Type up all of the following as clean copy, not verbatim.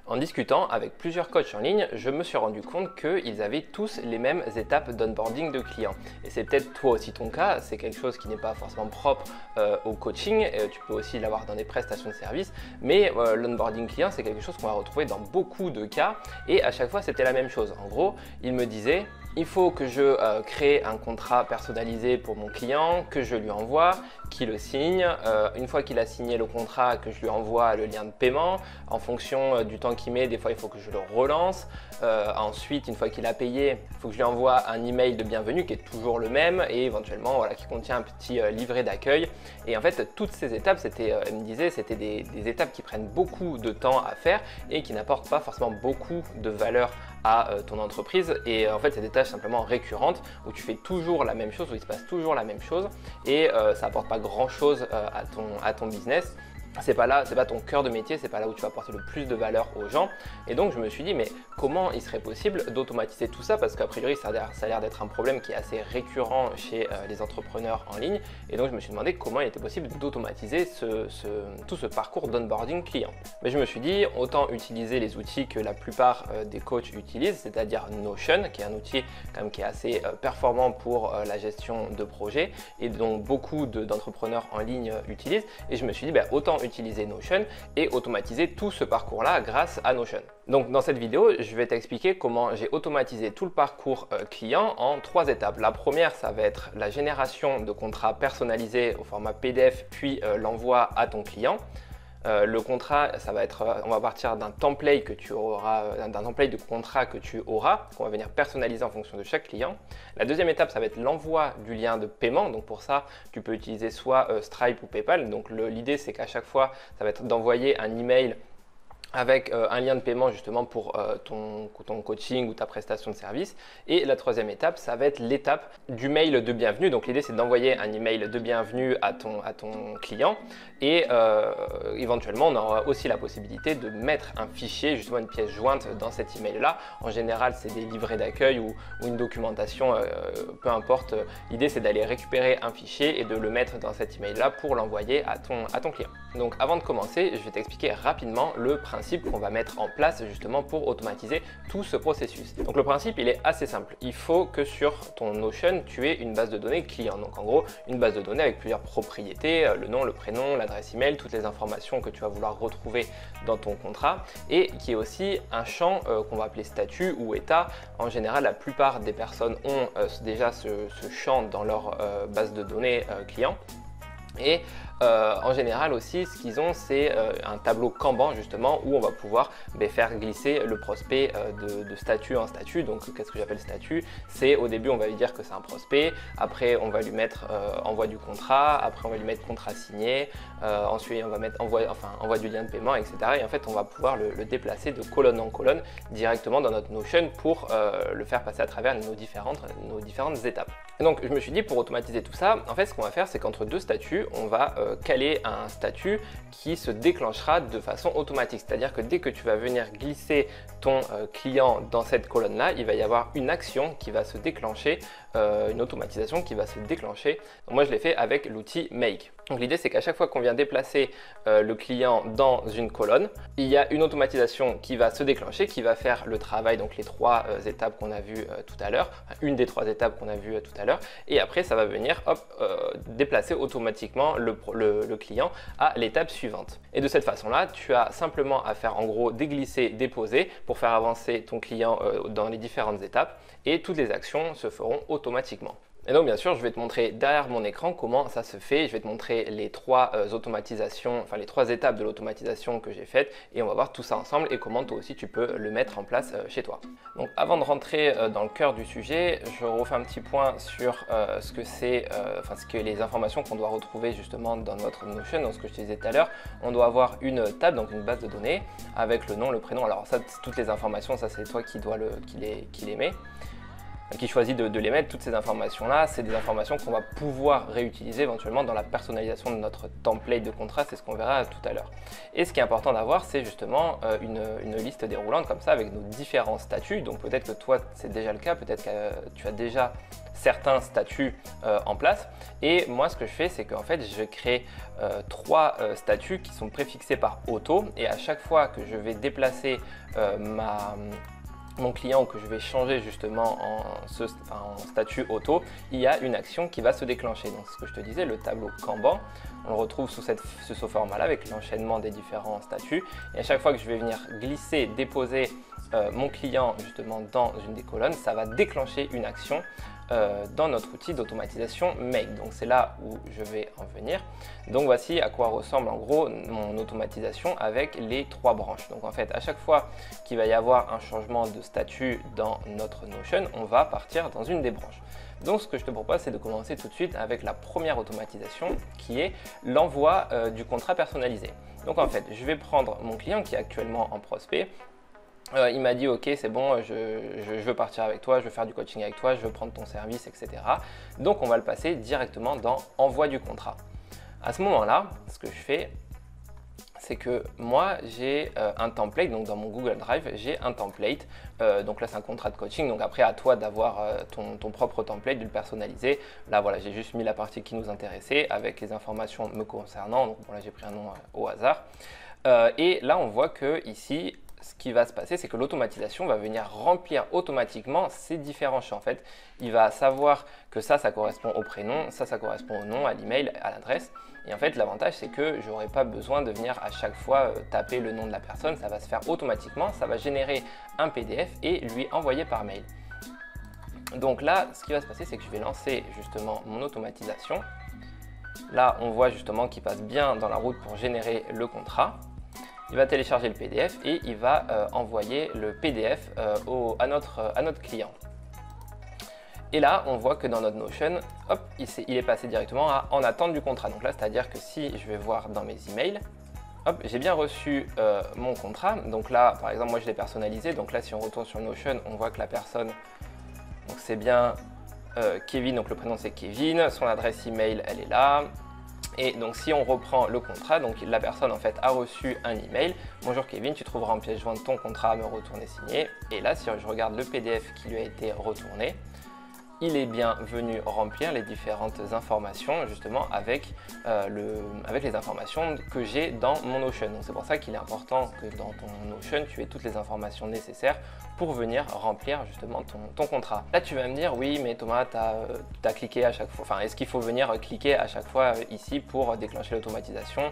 En discutant avec plusieurs coachs en ligne, je me suis rendu compte qu'ils avaient tous les mêmes étapes d'onboarding de clients. Et c'est peut-être toi aussi ton cas, c'est quelque chose qui n'est pas forcément propre au coaching, tu peux aussi l'avoir dans des prestations de services, mais l'onboarding client c'est quelque chose qu'on va retrouver dans beaucoup de cas et à chaque fois c'était la même chose. En gros, il me disait il faut que je crée un contrat personnalisé pour mon client, que je lui envoie, qu'il le signe. Une fois qu'il a signé le contrat, que je lui envoie le lien de paiement. En fonction du temps qu'il met, des fois il faut que je le relance. Ensuite, une fois qu'il a payé, il faut que je lui envoie un email de bienvenue qui est toujours le même et éventuellement voilà, qui contient un petit livret d'accueil. Et en fait, toutes ces étapes, elle me disait, c'était des étapes qui prennent beaucoup de temps à faire et qui n'apportent pas forcément beaucoup de valeur à ton entreprise. Et en fait, c'est des tâches simplement récurrentes où tu fais toujours la même chose, où il se passe toujours la même chose et ça n'apporte pas grand chose à ton business. C'est pas ton cœur de métier, c'est pas là où tu vas apporter le plus de valeur aux gens. Et donc je me suis dit mais comment il serait possible d'automatiser tout ça, parce qu'a priori ça a l'air d'être un problème qui est assez récurrent chez les entrepreneurs en ligne. Et donc je me suis demandé comment il était possible d'automatiser tout ce parcours d'onboarding client. Mais je me suis dit autant utiliser les outils que la plupart des coachs utilisent, c'est-à-dire Notion, qui est un outil quand même qui est assez performant pour la gestion de projets et dont beaucoup d'entrepreneurs en ligne utilisent. Et je me suis dit autant utiliser Notion et automatiser tout ce parcours-là grâce à Notion. Donc dans cette vidéo, je vais t'expliquer comment j'ai automatisé tout le parcours client en 3 étapes. La première, ça va être la génération de contrats personnalisés au format PDF, puis l'envoi à ton client. Le contrat, ça va être, on va partir d'un template que tu auras, d'un template de contrat que tu auras, qu'on va venir personnaliser en fonction de chaque client. La deuxième étape, ça va être l'envoi du lien de paiement. Donc pour ça, tu peux utiliser soit Stripe ou PayPal. Donc l'idée, c'est qu'à chaque fois, ça va être d'envoyer un email avec un lien de paiement justement pour ton coaching ou ta prestation de service. Et la troisième étape, ça va être l'étape du mail de bienvenue. Donc l'idée, c'est d'envoyer un email de bienvenue à ton client et éventuellement, on aura aussi la possibilité de mettre un fichier, justement une pièce jointe dans cet email-là. En général, c'est des livrets d'accueil ou une documentation, peu importe. L'idée, c'est d'aller récupérer un fichier et de le mettre dans cet email-là pour l'envoyer à ton client. Donc avant de commencer, je vais t'expliquer rapidement le principe qu'on va mettre en place justement pour automatiser tout ce processus. Donc le principe, il est assez simple. Il faut que sur ton Notion, tu aies une base de données client. Donc en gros, une base de données avec plusieurs propriétés, le nom, le prénom, l'adresse email, toutes les informations que tu vas vouloir retrouver dans ton contrat et qui est aussi un champ qu'on va appeler statut ou état. En général, la plupart des personnes ont déjà ce champ dans leur base de données client. Et en général aussi, ce qu'ils ont, c'est un tableau Kanban justement où on va pouvoir faire glisser le prospect de statut en statut. Donc qu'est-ce que j'appelle statut? C'est au début on va lui dire que c'est un prospect, après on va lui mettre envoi du contrat, après on va lui mettre contrat signé, ensuite on va mettre envoi du lien de paiement, etc. Et en fait on va pouvoir le déplacer de colonne en colonne directement dans notre Notion pour le faire passer à travers nos différentes étapes. Et donc je me suis dit pour automatiser tout ça, en fait ce qu'on va faire c'est qu'entre deux statuts, on va caler un statut qui se déclenchera de façon automatique. C'est-à-dire que dès que tu vas venir glisser ton client dans cette colonne-là, il va y avoir une action qui va se déclencher, une automatisation qui va se déclencher. Donc moi, je l'ai fait avec l'outil Make. Donc l'idée, c'est qu'à chaque fois qu'on vient déplacer le client dans une colonne, il y a une automatisation qui va se déclencher, qui va faire le travail, donc les 3 étapes qu'on a vues tout à l'heure, une des 3 étapes qu'on a vues tout à l'heure, et après, ça va venir déplacer automatiquement le client à l'étape suivante. Et de cette façon-là, tu as simplement à faire en gros déglisser, déposer pour faire avancer ton client dans les différentes étapes et toutes les actions se feront automatiquement. Et donc bien sûr, je vais te montrer derrière mon écran comment ça se fait. Je vais te montrer les 3 automatisations, enfin les 3 étapes de l'automatisation que j'ai faites et on va voir tout ça ensemble et comment toi aussi tu peux le mettre en place chez toi. Donc avant de rentrer dans le cœur du sujet, je refais un petit point sur ce que les informations qu'on doit retrouver justement dans notre Notion. Donc ce que je te disais tout à l'heure, on doit avoir une table, donc une base de données avec le nom, le prénom. Alors ça, toutes les informations, ça c'est toi qui les met. qui choisit de les mettre. Toutes ces informations-là, c'est des informations qu'on va pouvoir réutiliser éventuellement dans la personnalisation de notre template de contrat, c'est ce qu'on verra tout à l'heure. Et ce qui est important d'avoir, c'est justement une liste déroulante comme ça avec nos différents statuts. Donc peut-être que toi, c'est déjà le cas, peut-être que tu as déjà certains statuts en place. Et moi, ce que je fais, c'est qu'en fait, je crée 3 statuts qui sont préfixés par auto. Et à chaque fois que je vais déplacer mon client ou que je vais changer justement en statut auto, il y a une action qui va se déclencher. Donc, ce que je te disais, le tableau Kanban, on le retrouve sous ce format-là avec l'enchaînement des différents statuts. Et à chaque fois que je vais venir glisser, déposer mon client justement dans une des colonnes, ça va déclencher une action dans notre outil d'automatisation Make. Donc c'est là où je vais en venir. Donc voici à quoi ressemble en gros mon automatisation avec les 3 branches. Donc en fait, à chaque fois qu'il va y avoir un changement de statut dans notre Notion, on va partir dans une des branches. Donc ce que je te propose, c'est de commencer tout de suite avec la première automatisation qui est l'envoi du contrat personnalisé. Donc en fait, je vais prendre mon client qui est actuellement en prospect. Il m'a dit ok, c'est bon, je veux partir avec toi, je veux faire du coaching avec toi, je veux prendre ton service, etc. Donc on va le passer directement dans envoi du contrat. À ce moment-là, ce que je fais, c'est que moi j'ai un template, donc dans mon Google Drive, j'ai un template. Donc là c'est un contrat de coaching, donc après à toi d'avoir ton propre template, de le personnaliser. Là voilà, j'ai juste mis la partie qui nous intéressait avec les informations me concernant. Donc bon, là j'ai pris un nom au hasard. Et là on voit que ici, ce qui va se passer, c'est que l'automatisation va venir remplir automatiquement ces différents champs. En fait, il va savoir que ça correspond au prénom, ça correspond au nom, à l'email, à l'adresse. Et en fait, l'avantage, c'est que je n'aurai pas besoin de venir à chaque fois taper le nom de la personne. Ça va se faire automatiquement, ça va générer un PDF et lui envoyer par mail. Donc là, ce qui va se passer, c'est que je vais lancer justement mon automatisation. Là, on voit justement qu'il passe bien dans la route pour générer le contrat. Il va télécharger le PDF et il va envoyer le PDF à notre client. Et là, on voit que dans notre Notion, hop, il est passé directement à en attente du contrat. Donc là, c'est-à-dire que si je vais voir dans mes emails, hop, j'ai bien reçu mon contrat. Donc là, par exemple, moi je l'ai personnalisé. Donc là, si on retourne sur Notion, on voit que la personne, donc c'est bien Kevin, donc le prénom c'est Kevin, son adresse email, elle est là. Et donc si on reprend le contrat, donc la personne en fait a reçu un email. Bonjour Kevin, tu trouveras en pièce jointe ton contrat à me retourner signé. Et là, si je regarde le PDF qui lui a été retourné, il est bien venu remplir les différentes informations justement avec les informations que j'ai dans mon Notion. Donc c'est pour ça qu'il est important que dans ton Notion, tu aies toutes les informations nécessaires pour venir remplir justement ton contrat. Là, tu vas me dire, oui, mais Thomas, tu as cliqué à chaque fois. Enfin, est-ce qu'il faut venir cliquer à chaque fois ici pour déclencher l'automatisation?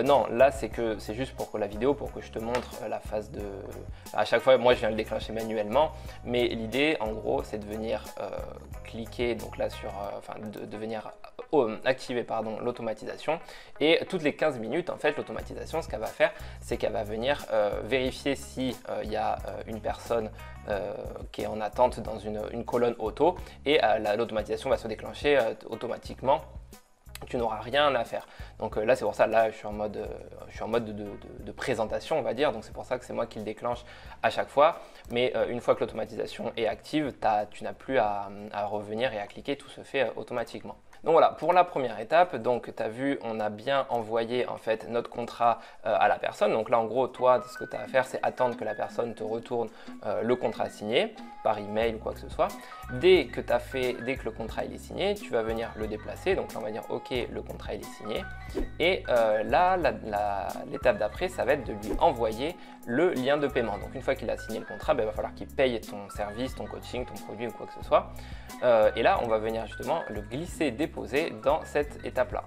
Non, là, c'est juste pour la vidéo, pour que je te montre la phase de... À chaque fois, moi, je viens le déclencher manuellement, mais l'idée, en gros, c'est de venir cliquer, donc là, de venir activer l'automatisation. Et toutes les 15 minutes, en fait, l'automatisation, ce qu'elle va faire, c'est qu'elle va venir vérifier si il y a une personne qui est en attente dans une colonne auto, et l'automatisation va se déclencher automatiquement. Tu n'auras rien à faire. Donc là, c'est pour ça, là, je suis en mode de présentation, on va dire. Donc c'est pour ça que c'est moi qui le déclenche à chaque fois. Mais une fois que l'automatisation est active, tu n'as plus à revenir et à cliquer, tout se fait automatiquement. Donc voilà, pour la première étape, donc tu as vu, on a bien envoyé en fait notre contrat à la personne. Donc là, en gros, toi, ce que tu as à faire, c'est attendre que la personne te retourne le contrat signé par email ou quoi que ce soit. Dès que le contrat il est signé, tu vas venir le déplacer. Donc là, on va dire OK, le contrat il est signé. Et là, l'étape d'après, ça va être de lui envoyer le lien de paiement. Donc une fois qu'il a signé le contrat, il va falloir qu'il paye ton service, ton coaching, ton produit ou quoi que ce soit. Et là, on va venir justement le glisser, déposer dans cette étape-là.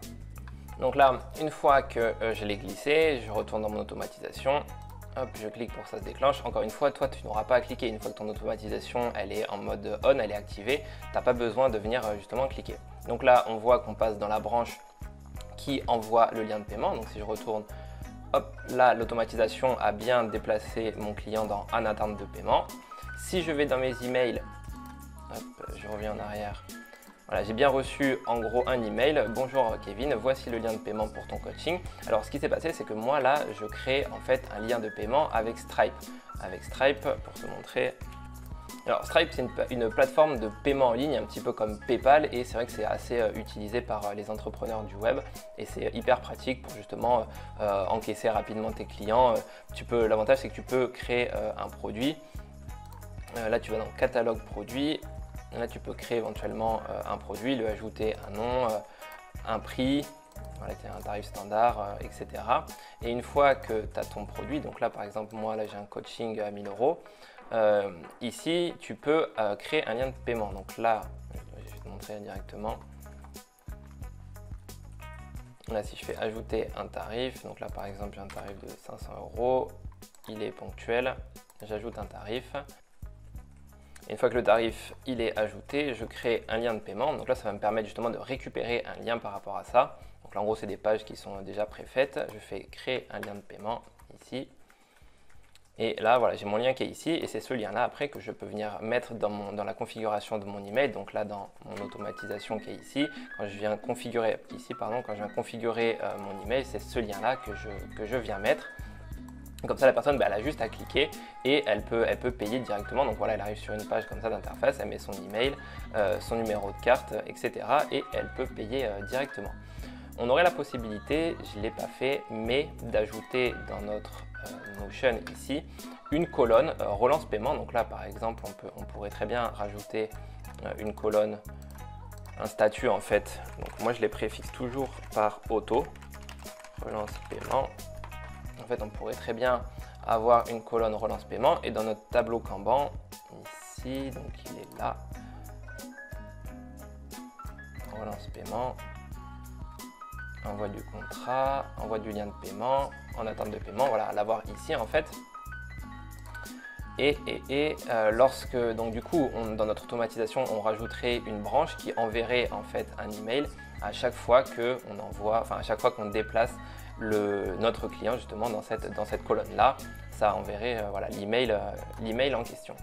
Donc là, une fois que je l'ai glissé, je retourne dans mon automatisation. Hop, je clique pour que ça se déclenche. Encore une fois, toi, tu n'auras pas à cliquer. Une fois que ton automatisation, elle est en mode on, elle est activée, tu n'as pas besoin de venir justement cliquer. Donc là, on voit qu'on passe dans la branche qui envoie le lien de paiement. Donc si je retourne, hop, là, l'automatisation a bien déplacé mon client dans en attente de paiement. Si je vais dans mes emails, hop, je reviens en arrière. Voilà, j'ai bien reçu en gros un email. Bonjour Kevin, voici le lien de paiement pour ton coaching. Alors ce qui s'est passé, c'est que moi là, je crée en fait un lien de paiement avec Stripe. Avec Stripe, pour te montrer, Alors Stripe, c'est une plateforme de paiement en ligne, un petit peu comme PayPal, et c'est vrai que c'est assez utilisé par les entrepreneurs du web, et c'est hyper pratique pour justement encaisser rapidement tes clients. L'avantage, c'est que tu peux créer un produit. Là, tu vas dans catalogue produit. Là, tu peux créer éventuellement un produit, lui ajouter un nom, un prix, voilà, un tarif standard, etc. Et une fois que tu as ton produit, donc là par exemple moi là j'ai un coaching à 1000 euros, ici tu peux créer un lien de paiement. Donc là je vais te montrer directement. Là si je fais ajouter un tarif, donc là par exemple j'ai un tarif de 500 euros, il est ponctuel, j'ajoute un tarif. Et une fois que le tarif il est ajouté, je crée un lien de paiement. Donc là ça va me permettre justement de récupérer un lien par rapport à ça. Donc là en gros c'est des pages qui sont déjà préfaites. Je fais créer un lien de paiement ici. Et là voilà, j'ai mon lien qui est ici et c'est ce lien là après que je peux venir mettre dans la configuration de mon email. Donc là dans mon automatisation qui est ici, quand je viens configurer mon email, c'est ce lien là que je viens mettre. Comme ça la personne elle a juste à cliquer et elle peut payer directement. Donc voilà, elle arrive sur une page comme ça d'interface, elle met son email, son numéro de carte, etc. et elle peut payer directement. On aurait la possibilité, je ne l'ai pas fait, mais d'ajouter dans notre Notion ici une colonne relance paiement. Donc là par exemple on pourrait très bien rajouter une colonne, un statut en fait. Donc moi je les préfixe toujours par auto, relance paiement. En fait on pourrait très bien avoir une colonne relance paiement et dans notre tableau Kanban ici, donc il est là, relance paiement, envoi du contrat, envoi du lien de paiement, en attente de paiement, voilà, l'avoir ici en fait. Et lorsque, donc du coup, dans notre automatisation, on rajouterait une branche qui enverrait en fait un email à chaque fois qu'on envoie, enfin à chaque fois qu'on déplace notre client justement dans cette colonne là, ça enverrait voilà, l'email en question.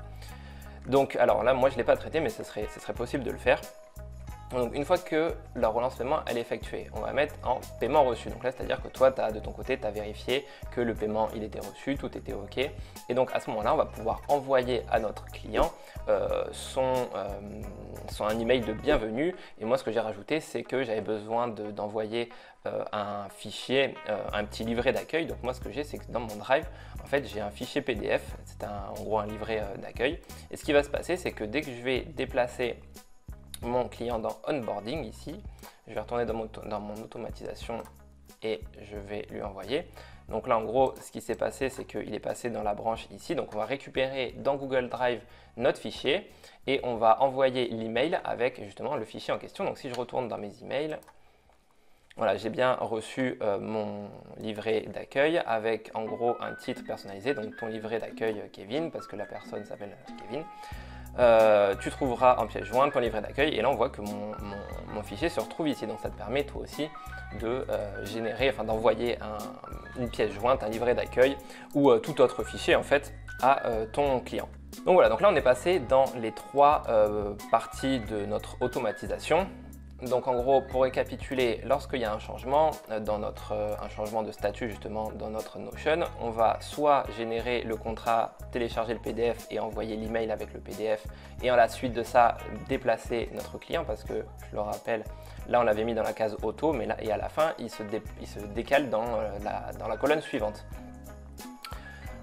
Donc alors là, moi je ne l'ai pas traité, mais ce serait possible de le faire. Donc une fois que la relance paiement elle est effectuée, on va mettre en paiement reçu. Donc là c'est-à-dire que toi de ton côté tu as vérifié que le paiement il était reçu, tout était ok. Et donc à ce moment-là on va pouvoir envoyer à notre client un email de bienvenue. Et moi ce que j'ai rajouté c'est que j'avais besoin d'envoyer un fichier, un petit livret d'accueil. Donc moi ce que j'ai c'est que dans mon Drive en fait j'ai un fichier PDF, c'est en gros un livret d'accueil. Et ce qui va se passer c'est que dès que je vais déplacer mon client dans onboarding ici, je vais retourner dans mon automatisation et je vais lui envoyer. Donc là en gros ce qui s'est passé c'est qu'il est passé dans la branche ici, donc on va récupérer dans Google Drive notre fichier et on va envoyer l'email avec justement le fichier en question. Donc si je retourne dans mes emails, voilà, j'ai bien reçu mon livret d'accueil avec en gros un titre personnalisé, donc ton livret d'accueil Kevin, parce que la personne s'appelle Kevin. Tu trouveras en pièce jointe ton livret d'accueil et là on voit que mon fichier se retrouve ici. Donc ça te permet toi aussi de d'envoyer une pièce jointe, un livret d'accueil ou tout autre fichier en fait à ton client. Donc voilà, donc là on est passé dans les trois parties de notre automatisation. Donc en gros, pour récapituler, lorsqu'il y a un changement, un changement de statut justement dans notre Notion, on va soit générer le contrat, télécharger le PDF et envoyer l'email avec le PDF et à la suite de ça, déplacer notre client parce que, je le rappelle, là on l'avait mis dans la case auto, mais là et à la fin, il se décale dans la colonne suivante.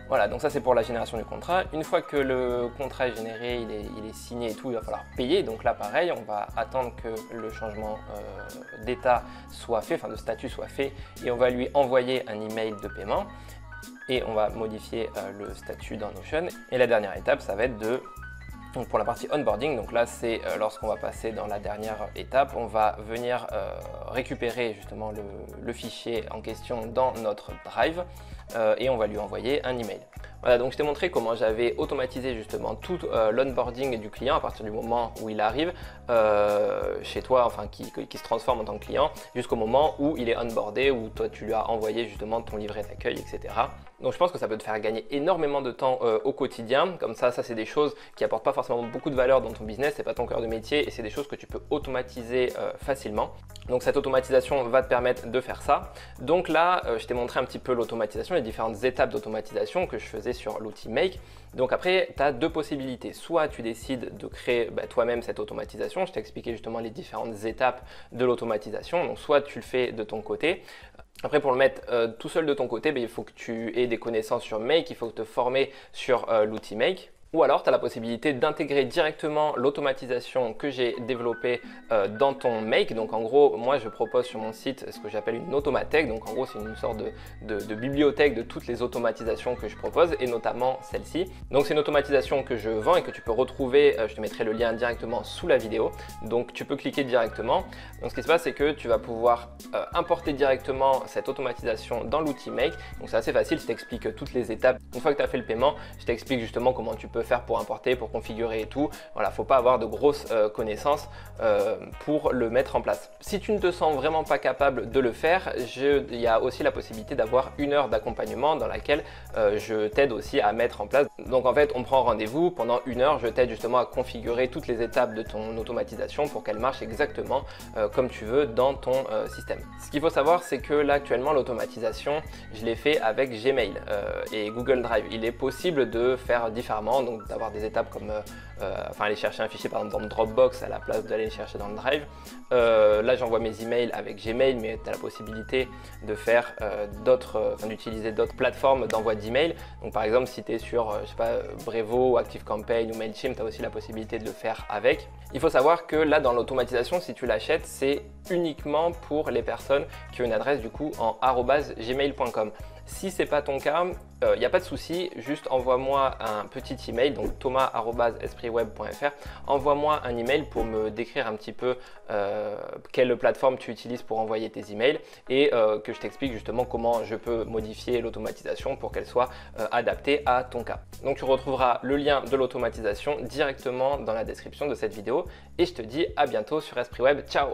Voilà, donc ça c'est pour la génération du contrat. Une fois que le contrat est généré, il est signé et tout, il va falloir payer. Donc là pareil, on va attendre que le changement d'état soit fait, enfin de statut soit fait, et on va lui envoyer un email de paiement et on va modifier le statut dans Notion. Et la dernière étape, ça va être donc pour la partie onboarding, donc là c'est lorsqu'on va passer dans la dernière étape, on va venir récupérer justement le fichier en question dans notre Drive et on va lui envoyer un email. Voilà, donc je t'ai montré comment j'avais automatisé justement tout l'onboarding du client à partir du moment où il arrive chez toi, enfin qui se transforme en tant que client, jusqu'au moment où il est onboardé, où toi tu lui as envoyé justement ton livret d'accueil, etc. Donc je pense que ça peut te faire gagner énormément de temps au quotidien. Comme ça c'est des choses qui apportent pas forcément beaucoup de valeur dans ton business, c'est pas ton cœur de métier et c'est des choses que tu peux automatiser facilement. Donc cette automatisation va te permettre de faire ça. Donc là je t'ai montré un petit peu l'automatisation, les différentes étapes d'automatisation que je faisais sur l'outil Make. Donc après, tu as deux possibilités. Soit tu décides de créer toi-même cette automatisation. Je t'ai expliqué justement les différentes étapes de l'automatisation. Donc soit tu le fais de ton côté. Après, pour le mettre tout seul de ton côté, il faut que tu aies des connaissances sur Make, il faut te former sur l'outil Make. Ou alors, tu as la possibilité d'intégrer directement l'automatisation que j'ai développée dans ton Make. Donc en gros, moi je propose sur mon site ce que j'appelle une automathèque. Donc en gros, c'est une sorte de bibliothèque de toutes les automatisations que je propose et notamment celle-ci. Donc c'est une automatisation que je vends et que tu peux retrouver, je te mettrai le lien directement sous la vidéo. Donc tu peux cliquer directement. Donc ce qui se passe, c'est que tu vas pouvoir importer directement cette automatisation dans l'outil Make. Donc c'est assez facile, je t'explique toutes les étapes. Une fois que tu as fait le paiement, je t'explique justement comment tu peux faire pour importer, pour configurer et tout. Voilà, faut pas avoir de grosses connaissances pour le mettre en place. Si tu ne te sens vraiment pas capable de le faire, il y a aussi la possibilité d'avoir 1 heure d'accompagnement dans laquelle je t'aide aussi à mettre en place. Donc en fait, on prend rendez-vous pendant 1 heure, je t'aide justement à configurer toutes les étapes de ton automatisation pour qu'elle marche exactement comme tu veux dans ton système. Ce qu'il faut savoir, c'est que là actuellement l'automatisation, je l'ai fait avec Gmail et Google Drive. Il est possible de faire différemment, donc d'avoir des étapes comme aller chercher un fichier par exemple dans Dropbox à la place d'aller le chercher dans le Drive. Là j'envoie mes emails avec Gmail, mais tu as la possibilité de faire d'utiliser d'autres plateformes d'envoi d'email. Donc par exemple si tu es sur je sais pas, Brevo ou ActiveCampaign ou Mailchimp, tu as aussi la possibilité de le faire avec. Il faut savoir que là dans l'automatisation, si tu l'achètes, c'est uniquement pour les personnes qui ont une adresse du coup en @gmail.com. Si ce n'est pas ton cas, il n'y a pas de souci, juste envoie-moi un petit email, donc thomas@espriweb.fr. Envoie-moi un email pour me décrire un petit peu quelle plateforme tu utilises pour envoyer tes emails et que je t'explique justement comment je peux modifier l'automatisation pour qu'elle soit adaptée à ton cas. Donc tu retrouveras le lien de l'automatisation directement dans la description de cette vidéo et je te dis à bientôt sur Espriweb. Ciao!